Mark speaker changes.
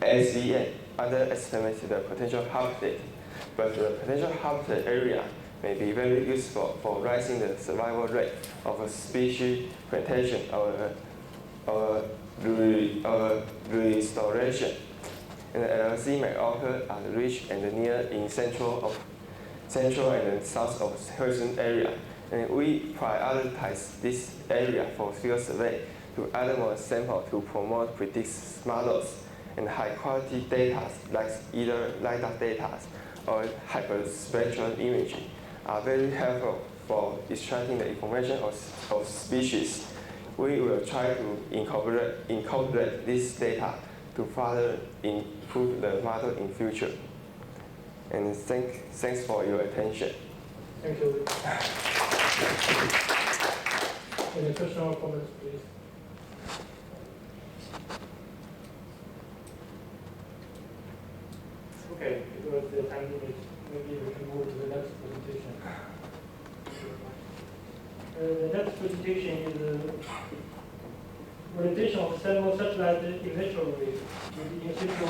Speaker 1: SVN underestimated the potential habitat, but the potential habitat area may be very useful for raising the survival rate of a species plantation or restoration. And the LLC may occur at rich and near in central and south of Houston area. And we prioritize this area for field survey to add more samples to promote predictive models and high quality data like either LiDAR data or hyperspectral imaging are very helpful for extracting the information of species. We will try to incorporate this data to further improve the model in future. And thanks for your attention.
Speaker 2: Thank you. Any question or comments, please? Okay, because the time limit, maybe we can move to the next presentation. The next presentation is orientation of several satellite imagery with in situ